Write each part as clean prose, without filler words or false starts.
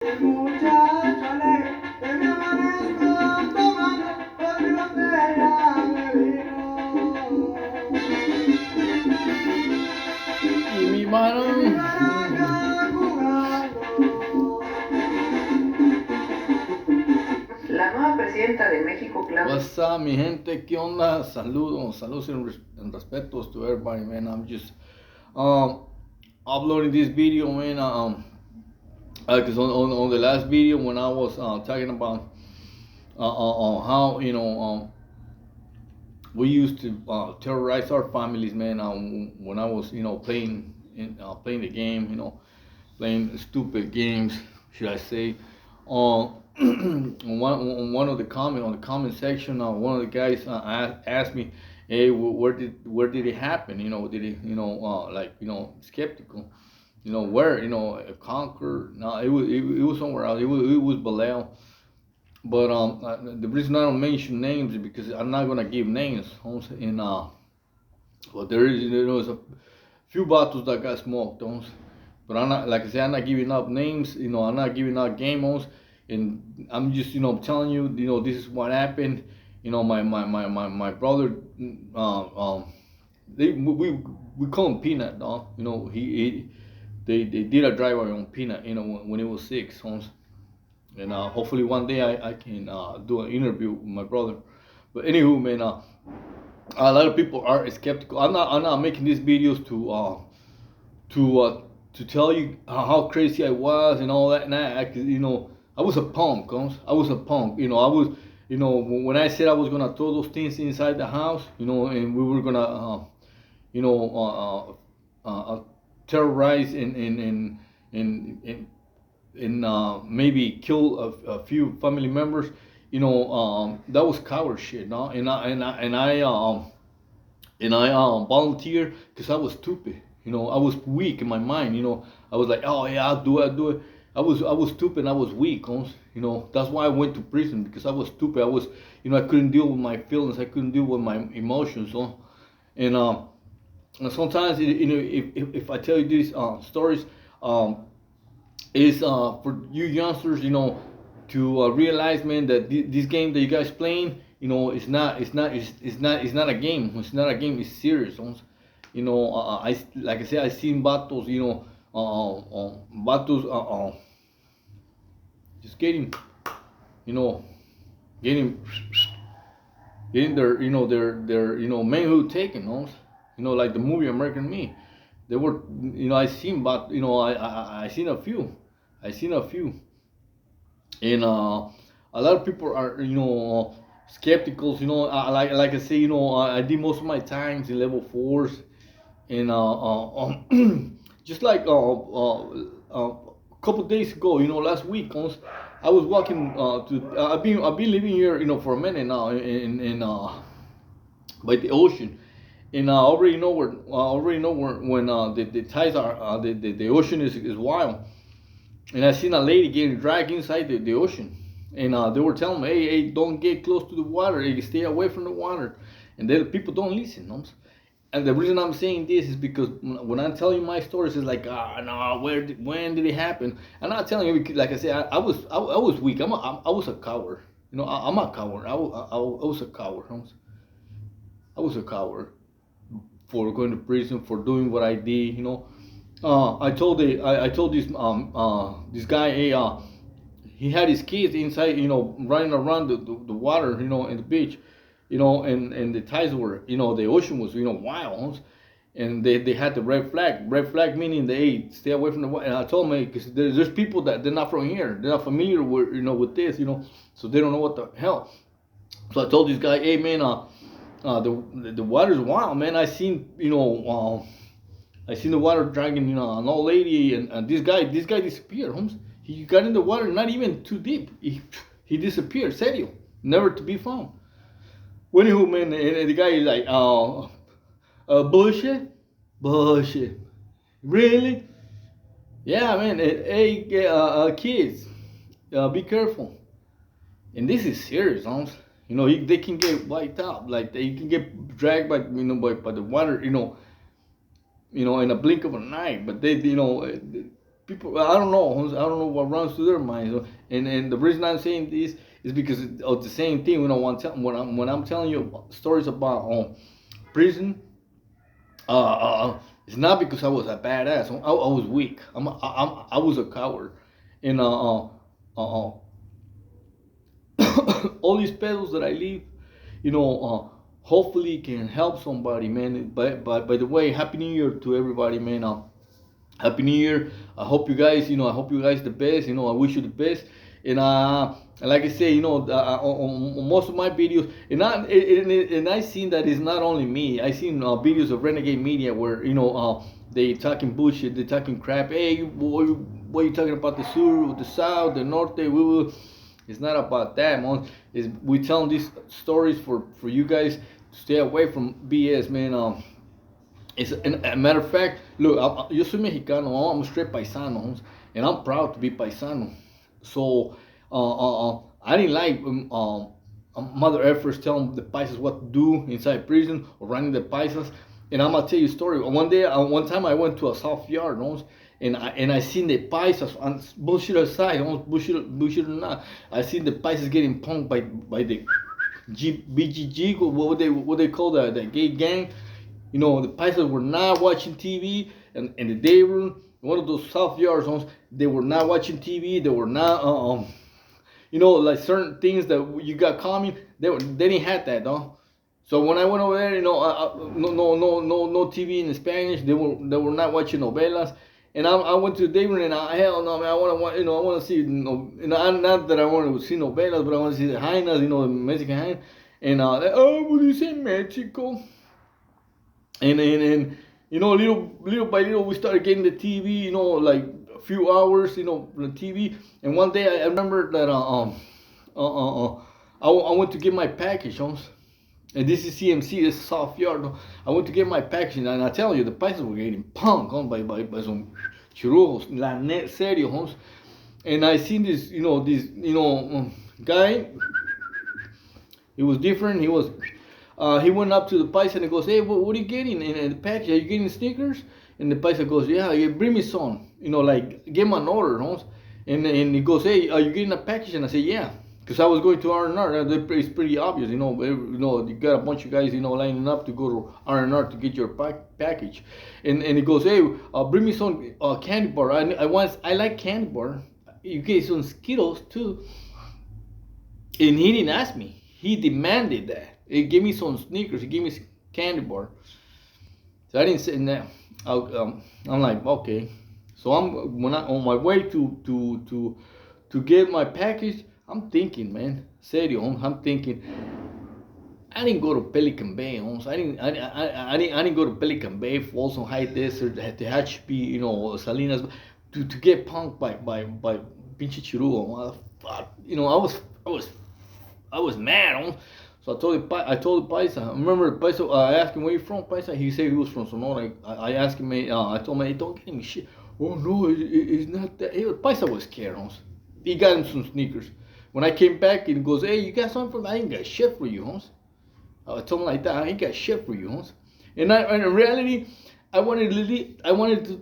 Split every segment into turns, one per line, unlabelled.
muchacho alegre, que me amanezco tomando por mi botella de vino.
Y mi mano.
Y mi baraca jugando.
La nueva presidenta de México, Claudia.
What's up, mi gente? ¿Qué onda? Saludos and respetos to everybody, man. I'm just uploading this video, man. Because on the last video when I was talking about how we used to terrorize our families, man. When I was playing the game, playing stupid games, should I say? On one of the comment section, one of the guys asked me, "Hey, where did it happen? Did it skeptical? Where? Conquer? No, it was somewhere else. It was Balel." But the reason I don't mention names is because I'm not gonna give names. And but there's a few bottles that got smoked. But I'm not, like I said, I'm not giving up names. I'm not giving out game homes, and I'm just telling you, this is what happened. My brother, we call him Peanut, dog. They did a drive-by on Peanut, when he was 6, homes. And hopefully one day I can do an interview with my brother. But anywho, man, a lot of people are skeptical. I'm not making these videos to tell you how crazy I was and all that. And I was a punk. I was a punk. I was, when I said I was gonna throw those things inside the house, and we were gonna, terrorize and maybe kill a few family members. That was coward shit, no? And I volunteered because I was stupid. I was weak in my mind. I was like, oh yeah, I'll do it. I was stupid. And I was weak. That's why I went to prison, because I was stupid. I couldn't deal with my feelings. I couldn't deal with my emotions. And sometimes, if I tell you these stories, is for you youngsters, to realize, man, that this game that you guys playing, it's not a game. It's not a game. It's serious. I like I said, I seen battles, battles, just you know, getting, their manhood taken, like the movie American Me. They were, I seen, but I seen a few. I seen a few, and a lot of people are, skeptical. Like I say, I did most of my times in level fours, and just like a couple days ago, last week, I was walking I've been living here, for a minute now, in by the ocean. And I already know where when the tides are, the ocean is wild. And I seen a lady getting dragged inside the ocean. And they were telling me, hey, don't get close to the water. Hey, stay away from the water. And then people don't listen. And the reason I'm saying this is because when I'm telling you my stories, it's like, no, when did it happen? I'm not telling you because, like I said, I was weak. I was a coward. I'm a coward. I was a coward. I was a coward for going to prison, for doing what I did. I told this guy, hey, he had his kids inside, running around the water, in the beach, and the tides were, the ocean was, wild. And they had the red flag meaning they stay away from the water. And I told him, because there's people that they're not from here, they're not familiar with, with this, so they don't know what the hell. So I told this guy, hey man, the water's wild, man. I seen the water dragging, an old lady, and this guy disappeared, Holmes. He got in the water, not even too deep. He disappeared, serio, never to be found. Anywho, man, and the guy is like, bullshit, bullshit, really? Yeah, man. Hey, kids, be careful. And this is serious, Holmes. They can get wiped out, like they can get dragged by the water, in a blink of an eye. But they, people, I don't know. I don't know what runs through their minds. And the reason I'm saying this is because of the same thing. When I'm telling you stories about prison, it's not because I was a badass. I was weak. I was a coward. And all these pedals that I leave, hopefully can help somebody, man. By the way, Happy New Year to everybody, man. Happy New Year. I hope you guys, I hope you guys the best. I wish you the best. And like I say, on most of my videos, and I seen that it's not only me. I seen videos of Renegade Media where they talking bullshit, they talking crap. Hey, what you talking about the sur, the south, the norte? We will. It's not about that, man. We telling these stories for you guys to stay away from BS, man. It's a matter of fact. Look, yo soy mexicano. I'm a straight paisano, and I'm proud to be paisano. So, I didn't like mother efforts telling the paisas what to do inside prison or running the paisas. And I'm gonna tell you a story. One time I went to a soft yard, and I seen the paisas on bullshit aside, bullshit or not. I seen the paisas getting punked by the BGG. What they call the gay gang. The paisas were not watching TV, and the day room, one of those soft yards, they were not watching TV. They were not like certain things that you got coming. They didn't have that, though. So when I went over there, no TV in Spanish. They were not watching novelas. And I went to the day room, and hell no, man, I want to see, not that I want to see novelas, but I want to see the jainas, the Mexican jaina. And what do you say, Mexico? And little by little we started getting the TV, like a few hours, the TV. And one day I remember that I went to get my package, and this is CMC, this is soft yard. I went to get my package, and I tell you, the prices were getting punked by some churros, la net serio, And I seen this, guy. He was different. He went up to the paisa and he goes, "Hey, what are you getting in the package? Are you getting Snickers?" And the paisa goes, "Yeah, bring me some." Like give him an order, And he goes, "Hey, are you getting a package?" And I say, "Yeah," because I was going to R&R. It's pretty obvious, you got a bunch of guys, lining up to go to R&R to get your package. And he goes, "Hey, bring me some candy bar. I like candy bar. You get some Skittles too." And he didn't ask me. He demanded that. He gave me some Snickers. He gave me candy bar. So I didn't say that. I'm like, okay. So I'm on my way to get my package. I'm thinking, man, serio. I'm thinking. I didn't go to Pelican Bay, I didn't go to Pelican Bay, Folsom High Desert, Tehachapi, Salinas, to get punked by pinche chirugo. I was mad, So I told the paisa. I remember the paisa. I asked him, "Where you from, paisa?" He said he was from Sonora. I asked him. I told him, "Hey, don't get him shit." "Oh no, it's not that." Paisa was scared. He got him some sneakers. When I came back, he goes, "Hey, you got something for me?" "I ain't got shit for you, I told him like that. "I ain't got shit for you, And in reality, I wanted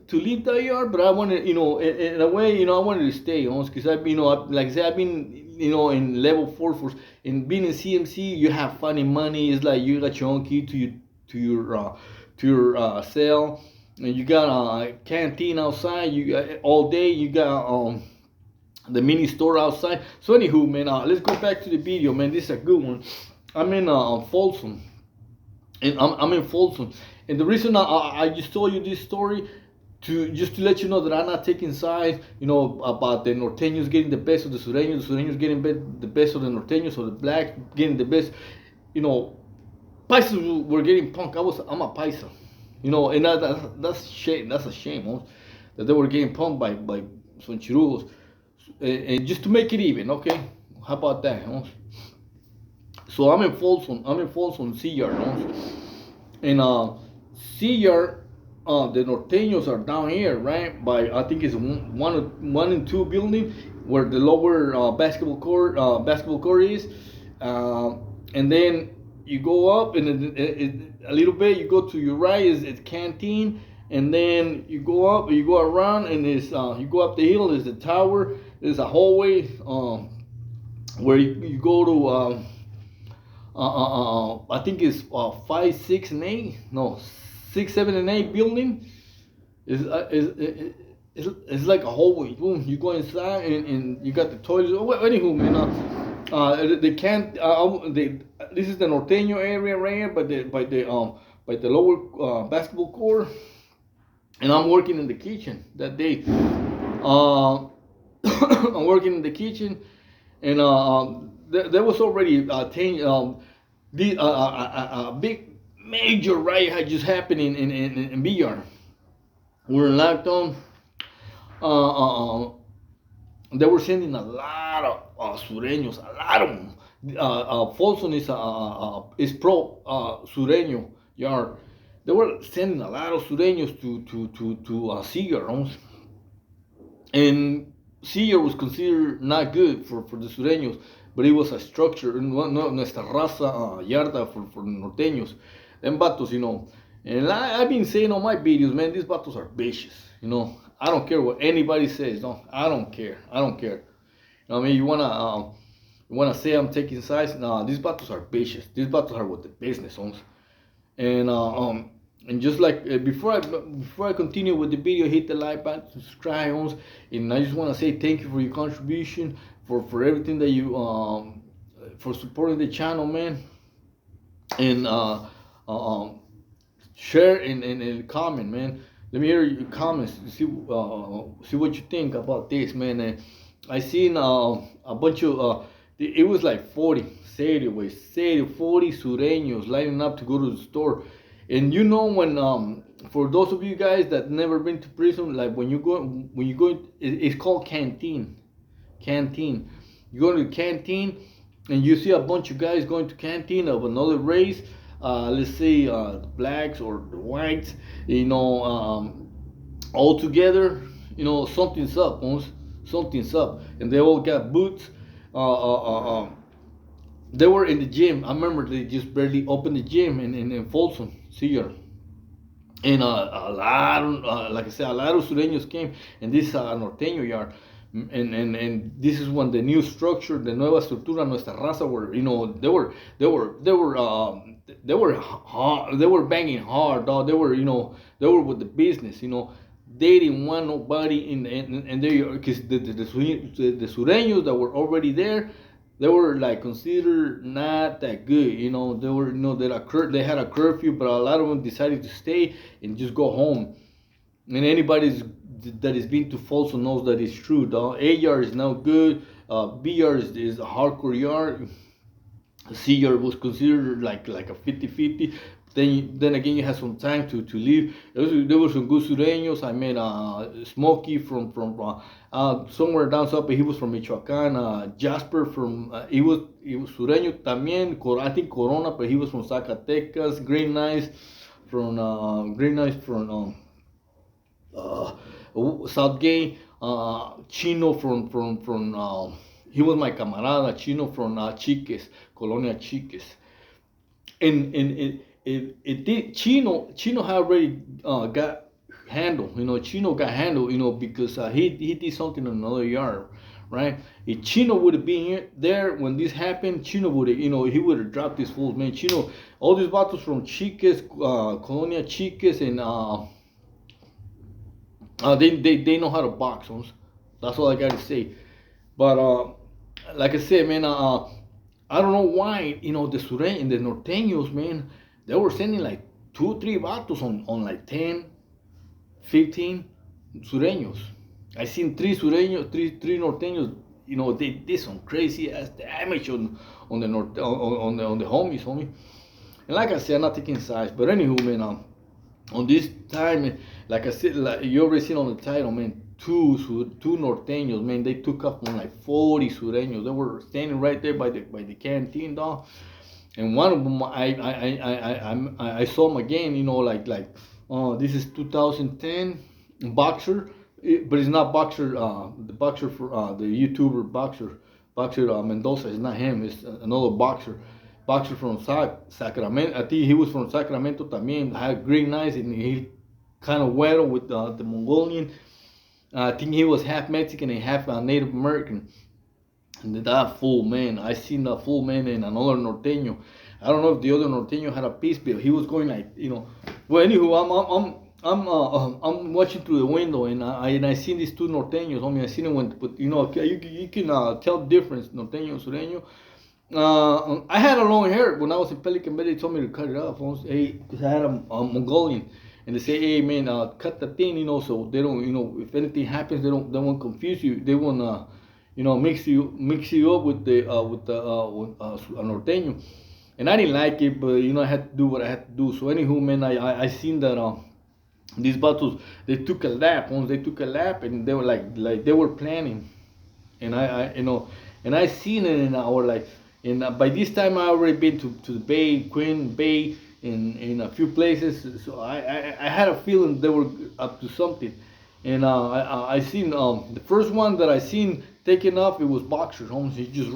to leave that yard, but I wanted, in a way, I wanted to stay, because like I said, I've been, in level 4 for, and being in CMC, you have funny money. It's like you got your own key to your cell, and you got a canteen outside. You got all day. You got the mini store outside. So anywho, man, let's go back to the video, man. This is a good one. I'm in Folsom, and I'm in Folsom. And the reason I just told you this story to let you know that I'm not taking sides, about the Norteños getting the best of the Sureños getting the best of the Norteños, or the blacks getting the best. Paisas were getting punked. I'm a paisa, and that's shame. That's a shame, that they were getting punked by some chirugos, and just to make it even, okay? How about that, So I'm in Folsom, C-Yard, and C-Yard, the Norteños are down here, right? By I think it's one and two building where the lower basketball court is, and then you go up and a little bit. You go to your right is canteen, and then you go around, and it's you go up the hill. There's the tower. There's a hallway where you go to. I think it's 5, 6, and 8. No, 6, 7, and 8 building. It's like a hallway. Boom, you go inside, and you got the toilets. Oh, well, anywho, man, they can't. This is the Norteño area right here, by the lower basketball court, and I'm working in the kitchen that day. I'm working in the kitchen, and there was already a big major riot had just happened in BR. We're in lockdown. They were sending a lot of Sureños, a lot of them. Folsom is pro Sureño yard. They were sending a lot of Sureños to Seagar, and Seagar was considered not good for the Sureños, but it was a structure, nuestra raza yarda for norteños. Them vatos, and I've been saying on my videos, man, these vatos are vicious, I don't care what anybody says, no, I don't care. I mean, you wanna say I'm taking sides? Nah, these battles are vicious. These battles are what the business owns. And just like before I continue with the video, hit the like button, subscribe, and I just wanna say thank you for your contribution, for everything that you for supporting the channel, man. And share and comment, man. Let me hear your comments. See what you think about this, man. I seen a bunch of it was like 40 Sureños lining up to go to the store. And when for those of you guys that never been to prison, like when you go, it's called canteen. You go to the canteen, and you see a bunch of guys going to canteen of another race. Let's say the blacks or the whites, all together. Something's up, and they all got boots. They were in the gym. I remember they just barely opened the gym in Folsom, Seagar. And a lot of, like I said, a lot of Sureños came, and this Norteño yard. And this is when the new structure, the nueva estructura, nuestra raza, were, they were banging hard, dog. They were with the business, They didn't want nobody in there, because the Sureños that were already there, they were like considered not that good, They were, they had a curfew, but a lot of them decided to stay and just go home. And anybody that has been to Folsom knows that it's true, dog. A yard is now good. B yard is a hardcore yard. C yard was considered like a 50-50. Then again, you had some time to leave. There were some good Sureños. I met Smokey from somewhere down south, but he was from Michoacán. Jasper he was Sureño también. I think Corona, but he was from Zacatecas. Green Nice from Southgate. Chino from he was my camarada. Chino from Chiques, Colonia Chiques. And it did. Chino had already got handled. Chino got handled. Because he did something in another yard, right? If Chino would have been there when this happened, Chino would have, he would have dropped these fools, man. Chino, all these battles from Chiques, Colonia Chiques, and they know how to box, that's all I gotta say. But like I said, man, I don't know why, the the Norteños, man, they were sending like 2-3 vatos on like 10, 15 Sureños. I seen 3 Sureños, three Norteños, they did some crazy ass damage on the homies, homie. And like I said, I'm not taking sides, but anywho, man, on this time, like I said, like you already seen on the title, man, two Norteños, man, they took up on like 40 Sureños. They were standing right there by the canteen, dog. And one of them, I saw him again, this is 2010 boxer, but it's not boxer. The boxer for the YouTuber boxer Mendoza. It's not him. It's another boxer from Sacramento. I think he was from Sacramento también. Had green eyes, and he kind of weather with the Mongolian. I think he was half Mexican and half Native American. And that fool, man, I seen that fool, man, and another norteño. I don't know if the other norteño had a piece, but he was going like, Well, anywho, I'm watching through the window, and I seen these two norteños. I mean, I seen them when, but you can tell the difference, norteño and sureño. I had a long hair when I was in Pelican Bay. They told me to cut it off. Because I had a Mongolian, and they say, "Hey, man, cut the thing, so they don't, if anything happens, they won't confuse you. They won't, mix you up with a norteño." And I didn't like it, but I had to do what I had to do. So anywho, man, I seen that these battles, they took a lap. Once they took a lap, and they were like they were planning, and I seen it, and I was like. And by this time, I already been to the Bay, Queen Bay, in a few places. So I had a feeling they were up to something. And I seen the first one that I seen taken off. It was boxers. Almost he just